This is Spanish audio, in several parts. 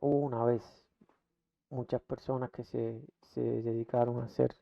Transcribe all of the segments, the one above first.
hubo una vez muchas personas que se dedicaron a hacer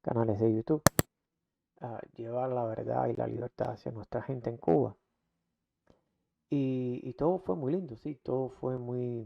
canales de YouTube, a llevar la verdad y la libertad hacia nuestra gente en Cuba. Y todo fue muy lindo, sí, todo fue muy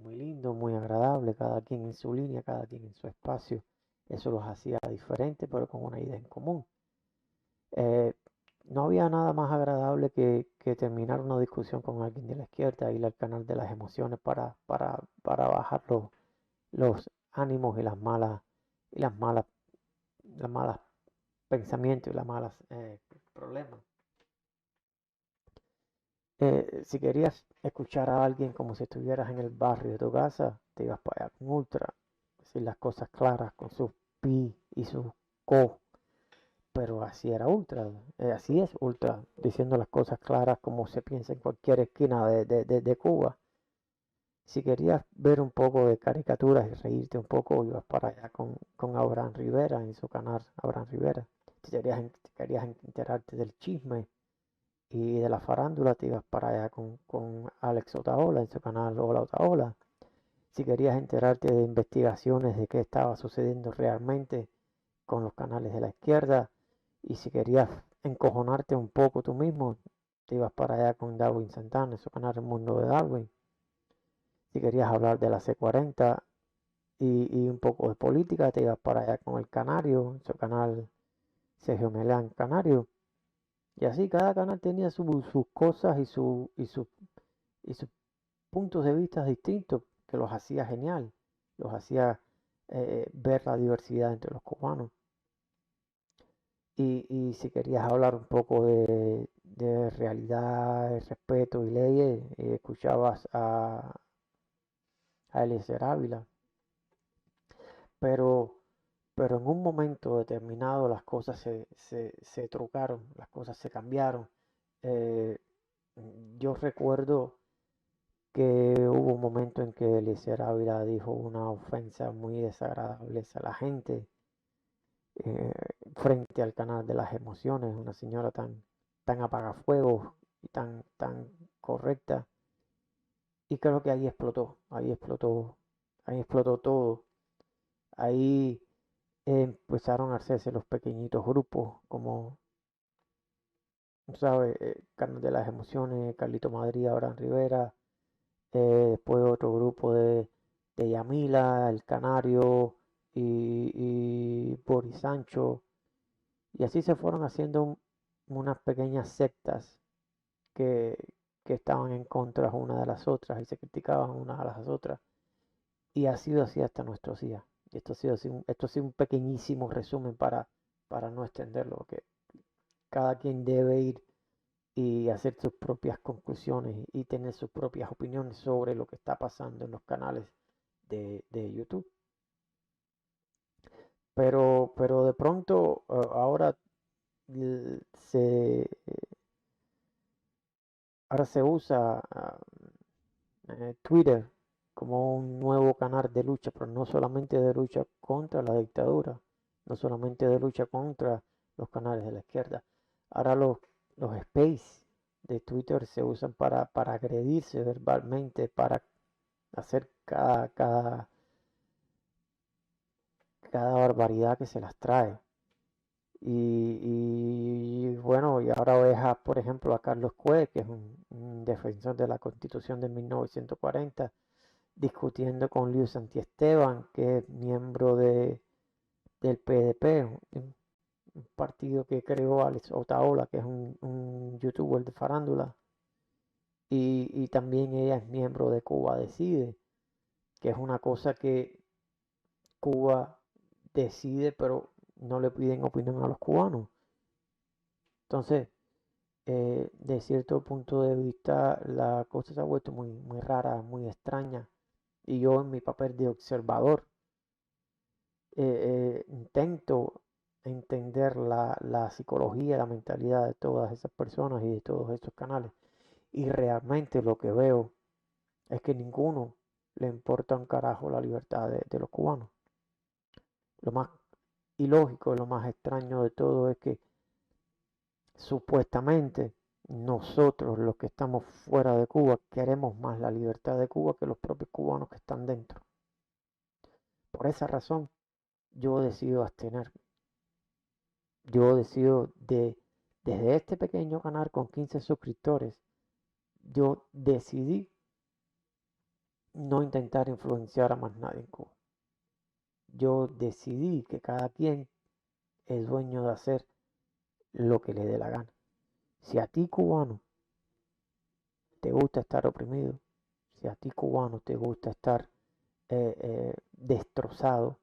lindo, muy agradable, cada quien en su línea, cada quien en su espacio. Eso los hacía diferentes, pero con una idea en común. Eh, no había nada más agradable que terminar una discusión con alguien de la izquierda, ir al canal de las emociones para bajar los ánimos y y las malas pensamientos y las malas problemas. Si querías escuchar a alguien como si estuvieras en el barrio de tu casa, te ibas para allá con Ultra, decir las cosas claras con sus pi y sus co, pero así era Ultra, así es Ultra, diciendo las cosas claras como se piensa en cualquier esquina de Cuba. Si querías ver un poco de caricaturas y reírte un poco, ibas para allá con Abraham Rivera en su canal Abraham Rivera. Si querías enterarte del chisme y de la farándula, te ibas para allá con Alex Otaola en su canal Hola Otaola. Si querías enterarte de investigaciones de qué estaba sucediendo realmente con los canales de la izquierda, y si querías encojonarte un poco tú mismo, te ibas para allá con Darwin Santana en su canal El Mundo de Darwin. Si querías hablar de la C40 y un poco de política, te ibas para allá con el Canario, en su canal Sergio Melán Canario. Y así cada canal tenía sus cosas y sus puntos de vista distintos que los hacía genial, los hacía ver la diversidad entre los cubanos. Y si querías hablar un poco de realidad, respeto y leyes, escuchabas a Eliezer Ávila. Pero, pero en un momento determinado las cosas se trucaron, las cosas se cambiaron. Eh, yo recuerdo que hubo un momento en que Eliezer Ávila dijo una ofensa muy desagradable a la gente eh, frente al canal de las emociones, una señora tan apagafuegos y tan correcta. Y creo que ahí explotó todo. Ahí empezaron a hacerse los pequeñitos grupos, como, ¿sabes? Canal de las emociones, Carlito Madrid, Abraham Rivera, después otro grupo de Yamila, El Canario y Boris Sancho. Y así se fueron haciendo unas pequeñas sectas que, que estaban en contra una de las otras y se criticaban unas a las otras. Y ha sido así hasta nuestros días. Y esto ha sido un pequeñísimo resumen para no extenderlo, que cada quien debe ir y hacer sus propias conclusiones y tener sus propias opiniones sobre lo que está pasando en los canales de YouTube. Pero de pronto ahora l- se, ahora se usa Twitter como un nuevo canal de lucha, pero no solamente de lucha contra la dictadura, no solamente de lucha contra los canales de la izquierda. Ahora los space de Twitter se usan para agredirse verbalmente, para hacer cada barbaridad que se las trae. Y bueno, y ahora ves por ejemplo, a Carlos Cue, que es un defensor de la Constitución de 1940, discutiendo con Luis Santiesteban, que es miembro del PDP, un partido que creó Alex Otaola, que es un youtuber de farándula, y también ella es miembro de Cuba Decide, que es una cosa que Cuba decide, pero no le piden opinión a los cubanos. Entonces, de cierto punto de vista, la cosa se ha vuelto muy rara, muy extraña. Y yo en mi papel de observador intento entender la psicología, la mentalidad de todas esas personas y de todos estos canales. Y realmente lo que veo es que ninguno le importa un carajo la libertad de los cubanos. Lo más ilógico, lo más extraño de todo es que supuestamente nosotros los que estamos fuera de Cuba queremos más la libertad de Cuba que los propios cubanos que están dentro. Por esa razón, yo decido abstenerme. Yo decido desde este pequeño canal con 15 suscriptores, yo decidí no intentar influenciar a más nadie en Cuba. Yo decidí que cada quien es dueño de hacer lo que le dé la gana. Si a ti, cubano, te gusta estar oprimido, si a ti, cubano, te gusta estar destrozado,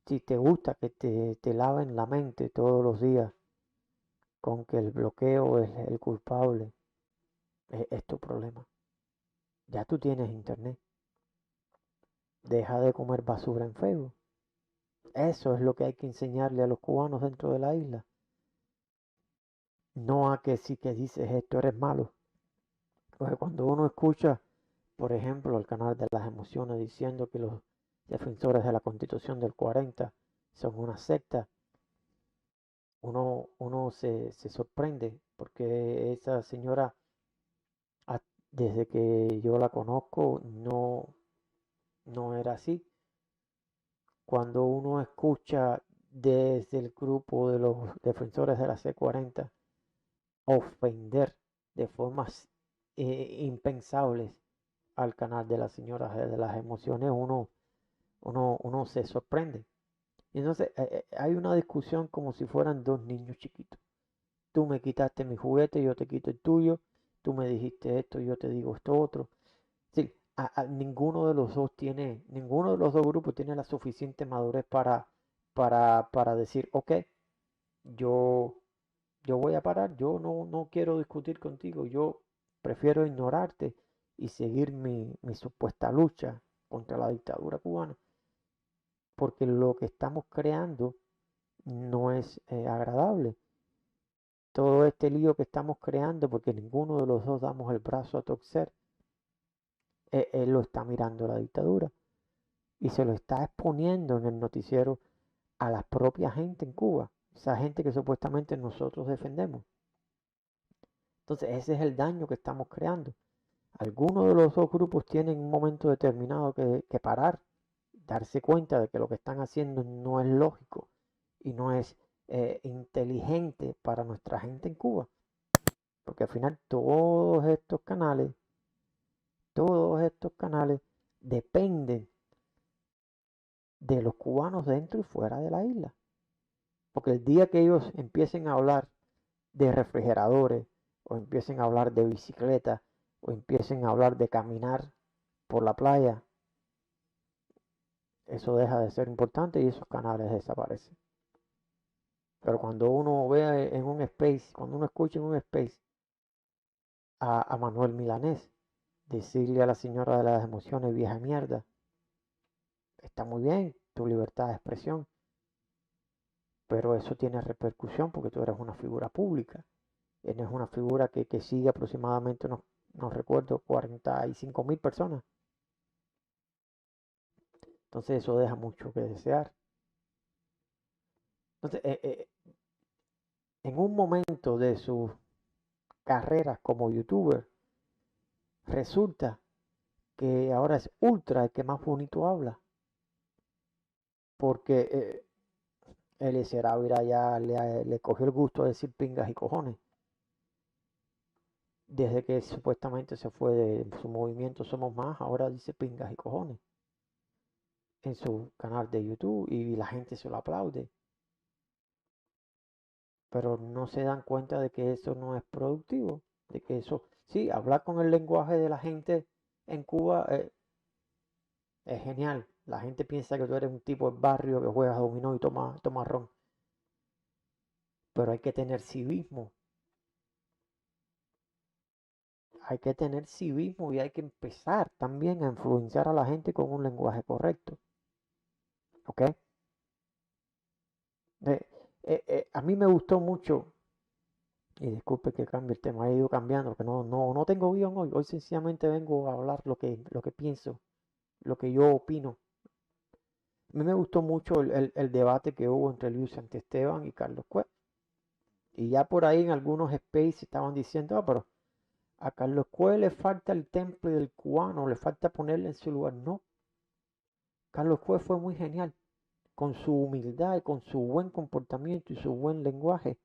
si te gusta que te laven la mente todos los días con que el bloqueo es el culpable, es tu problema. Ya tú tienes internet. Deja de comer basura en Facebook. Eso es lo que hay que enseñarle a los cubanos dentro de la isla. No a que si que dices esto eres malo. Porque cuando uno escucha, por ejemplo, el canal de las emociones diciendo que los defensores de la Constitución del 40 son una secta, uno se sorprende porque esa señora, desde que yo la conozco, no era así. Cuando uno escucha desde el grupo de los defensores de la C40 ofender de formas impensables al canal de las señoras de las emociones, uno se sorprende. Y entonces hay una discusión como si fueran dos niños chiquitos. Tú me quitaste mi juguete, yo te quito el tuyo. Tú me dijiste esto, yo te digo esto otro. Sí, ninguno de los dos ninguno de los dos grupos tiene la suficiente madurez para decir, ok, yo, yo voy a parar, yo no quiero discutir contigo, yo prefiero ignorarte y seguir mi supuesta lucha contra la dictadura cubana, porque lo que estamos creando no es agradable. Todo este lío que estamos creando, porque ninguno de los dos damos el brazo a torcer, él lo está mirando la dictadura y se lo está exponiendo en el noticiero a la propia gente en Cuba, esa gente que supuestamente nosotros defendemos. Entonces ese es el daño que estamos creando. Algunos de los dos grupos tienen un momento determinado que parar, darse cuenta de que lo que están haciendo no es lógico y no es inteligente para nuestra gente en Cuba. Porque al final todos estos canales dependen de los cubanos dentro y fuera de la isla. Porque el día que ellos empiecen a hablar de refrigeradores, o empiecen a hablar de bicicleta, o empiecen a hablar de caminar por la playa, eso deja de ser importante y esos canales desaparecen. Pero cuando uno ve en un space, cuando uno escucha en un space a Manuel Milanés decirle a la señora de las emociones vieja mierda, está muy bien tu libertad de expresión, pero eso tiene repercusión porque tú eres una figura pública. Eres una figura que sigue aproximadamente no recuerdo, 45.000 personas. Entonces eso deja mucho que desear. Entonces, en un momento de su carrera como youtuber, resulta que ahora es Ultra el que más bonito habla. Porque Eliezer Ávila ya le cogió el gusto de decir pingas y cojones. Desde que supuestamente se fue de su movimiento Somos Más, ahora dice pingas y cojones en su canal de YouTube y la gente se lo aplaude. Pero no se dan cuenta de que eso no es productivo, de que eso, sí, hablar con el lenguaje de la gente en Cuba es genial. La gente piensa que tú eres un tipo de barrio que juega dominó y toma ron. Pero hay que tener civismo. Hay que tener civismo y hay que empezar también a influenciar a la gente con un lenguaje correcto. ¿Ok? A mí me gustó mucho, y disculpe que cambie el tema, he ido cambiando, porque no tengo guión hoy. Hoy sencillamente vengo a hablar lo que pienso, lo que yo opino. A mí me gustó mucho el debate que hubo entre Luis Santiesteban y Carlos Cuevas. Y ya por ahí en algunos space estaban diciendo, pero a Carlos Cue le falta el temple del cubano, le falta ponerle en su lugar. No, Carlos Cue fue muy genial. Con su humildad y con su buen comportamiento y su buen lenguaje,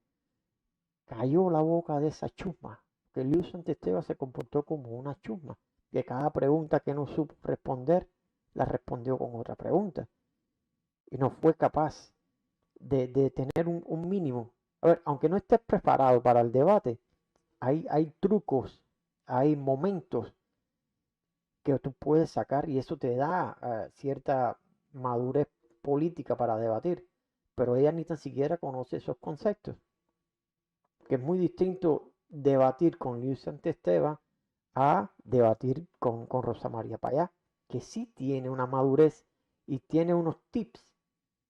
cayó la boca de esa chusma. Que Luis Antisteba se comportó como una chusma, que cada pregunta que no supo responder, la respondió con otra pregunta. Y no fue capaz de tener un mínimo. A ver, aunque no estés preparado para el debate, hay trucos, hay momentos que tú puedes sacar y eso te da cierta madurez política para debatir. Pero ella ni tan siquiera conoce esos conceptos, que es muy distinto debatir con Luis Antisteba a debatir con Rosa María Payá, que sí tiene una madurez y tiene unos tips,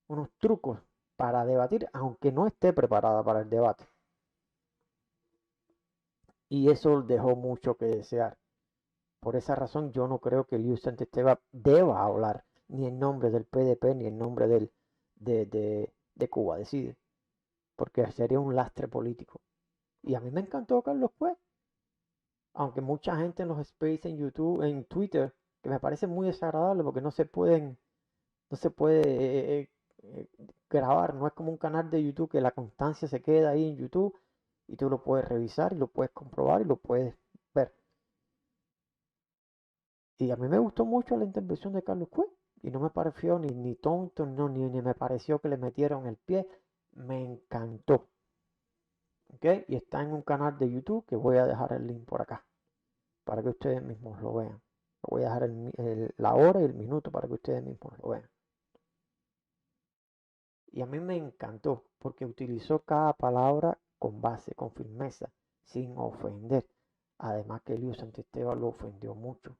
unos trucos para debatir, aunque no esté preparada para el debate. Y eso dejó mucho que desear. Por esa razón yo no creo que Luis Antisteba deba hablar ni en nombre del PDP ni en nombre de Cuba Decide, porque sería un lastre político. Y a mí me encantó Carlos Cue, aunque mucha gente en los space en YouTube, en Twitter, que me parece muy desagradable porque no se puede eh, grabar, no es como un canal de YouTube que la constancia se queda ahí en YouTube y tú lo puedes revisar y lo puedes comprobar y lo puedes ver. Y a mí me gustó mucho la intervención de Carlos Cue y no me pareció ni tonto, no, ni me pareció que le metieron el pie, me encantó. ¿Ok? Y está en un canal de YouTube que voy a dejar el link por acá para que ustedes mismos lo vean. Voy a dejar la hora y el minuto para que ustedes mismos lo vean. Y a mí me encantó porque utilizó cada palabra con base, con firmeza, sin ofender. Además que Luis Antisteba lo ofendió mucho.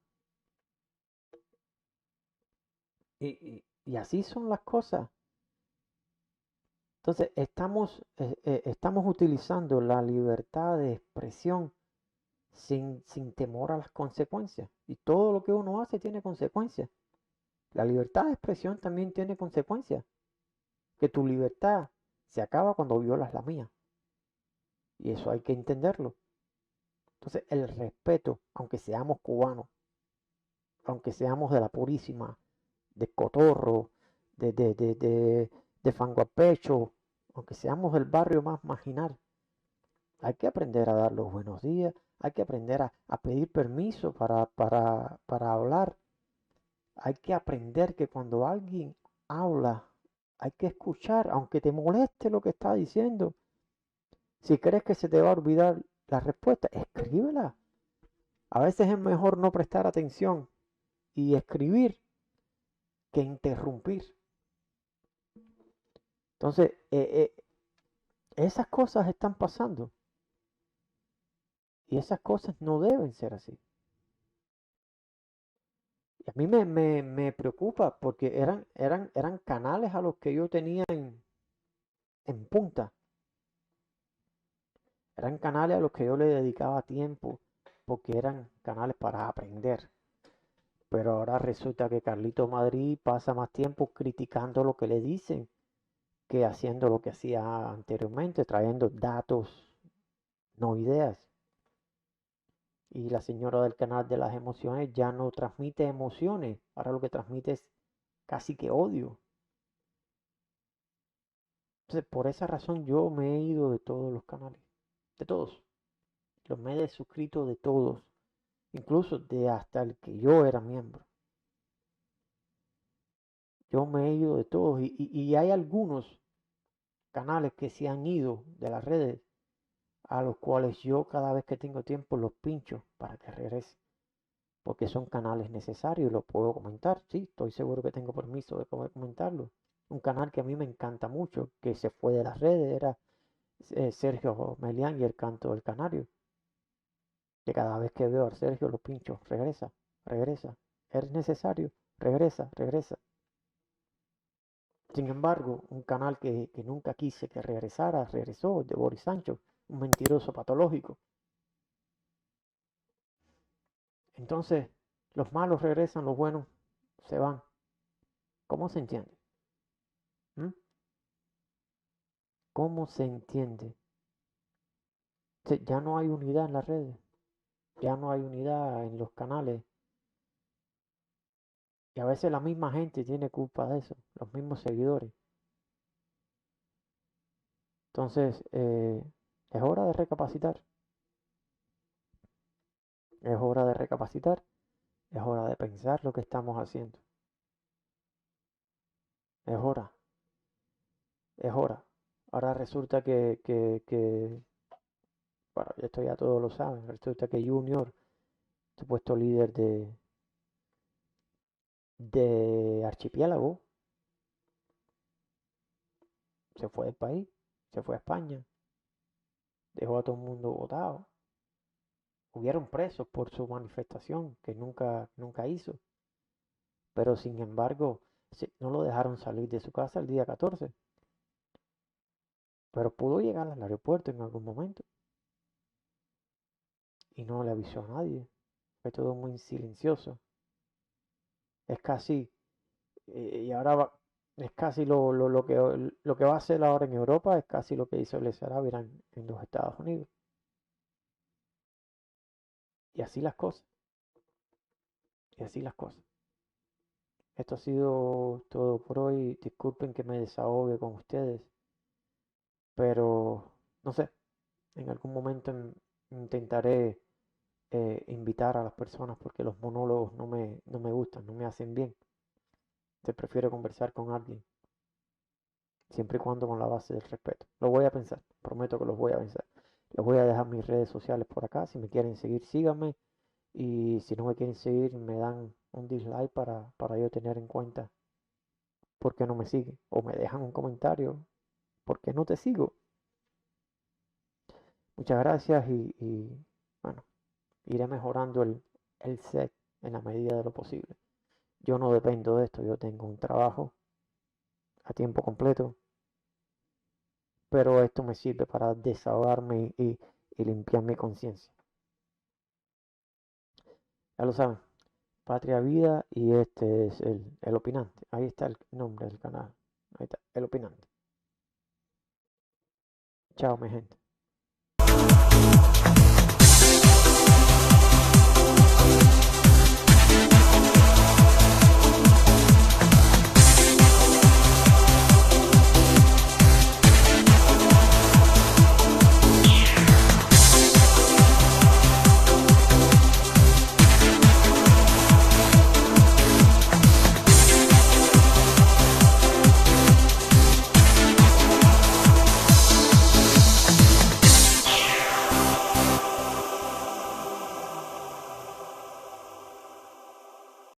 Y así son las cosas. Entonces estamos utilizando la libertad de expresión sin temor a las consecuencias. Y todo lo que uno hace tiene consecuencias. La libertad de expresión también tiene consecuencias. Que tu libertad se acaba cuando violas la mía. Y eso hay que entenderlo. Entonces, el respeto, aunque seamos cubanos, aunque seamos de la purísima, de cotorro, de fango a pecho, aunque seamos del barrio más marginal, hay que aprender a dar los buenos días, hay que aprender a pedir permiso para hablar, hay que aprender que cuando alguien habla, hay que escuchar, aunque te moleste lo que está diciendo. Si crees que se te va a olvidar la respuesta, escríbela. A veces es mejor no prestar atención y escribir que interrumpir. Entonces, esas cosas están pasando y esas cosas no deben ser así. Y a mí me preocupa porque eran canales a los que yo tenía en punta. Eran canales a los que yo le dedicaba tiempo porque eran canales para aprender. Pero ahora resulta que Carlito Madrid pasa más tiempo criticando lo que le dicen que haciendo lo que hacía anteriormente, trayendo datos, no ideas. Y la señora del canal de las emociones ya no transmite emociones, ahora lo que transmite es casi que odio. Entonces, por esa razón yo me he ido de todos los canales, de todos. Los me he desuscrito de todos, incluso de hasta el que yo era miembro. Yo me he ido de todos y hay algunos canales que se han ido de las redes a los cuales yo cada vez que tengo tiempo los pincho para que regrese. Porque son canales necesarios, lo puedo comentar, sí, estoy seguro que tengo permiso de poder comentarlo. Un canal que a mí me encanta mucho, que se fue de las redes, era Sergio Melián y el Canto del Canario. Que cada vez que veo a Sergio lo pincho, regresa, regresa, es necesario, regresa, regresa. Sin embargo, un canal que nunca quise que regresara, regresó, de Boris Sancho, un mentiroso patológico. Entonces, los malos regresan, los buenos se van. ¿Cómo se entiende? ¿Mm? ¿Cómo se entiende? Ya no hay unidad en las redes, ya no hay unidad en los canales. Y a veces la misma gente tiene culpa de eso, los mismos seguidores. Entonces, es hora de recapacitar. Es hora de recapacitar. Es hora de pensar lo que estamos haciendo. Es hora. Es hora. Ahora resulta bueno, esto ya todos lo saben, resulta que Junior, supuesto líder de Archipiélago, se fue del país, se fue a España, dejó a todo el mundo votado. Hubieron presos por su manifestación que nunca hizo, pero sin embargo no lo dejaron salir de su casa el día 14, pero pudo llegar al aeropuerto en algún momento y no le avisó a nadie. Fue todo muy silencioso. Es casi, y ahora es casi lo que va a hacer ahora en Europa, es casi lo que hizo Les Sarabia en los Estados Unidos. Y así las cosas, y así las cosas. Esto ha sido todo por hoy. Disculpen que me desahogue con ustedes, pero no sé, en algún momento intentaré invitar a las personas porque los monólogos no me gustan, no me hacen bien. Te prefiero conversar con alguien, siempre y cuando con la base del respeto. Lo voy a pensar, prometo que los voy a pensar. Les voy a dejar mis redes sociales por acá. Si me quieren seguir, síganme. Y si no me quieren seguir, me dan un dislike para yo tener en cuenta por qué no me siguen. O me dejan un comentario, ¿por qué no te sigo? Muchas gracias y bueno, iré mejorando el set en la medida de lo posible. Yo no dependo de esto, yo tengo un trabajo a tiempo completo, pero esto me sirve para desahogarme y limpiar mi conciencia. Ya lo saben, Patria Vida y este es el opinante. Ahí está el nombre del canal. Ahí está, el opinante. Chao, mi gente.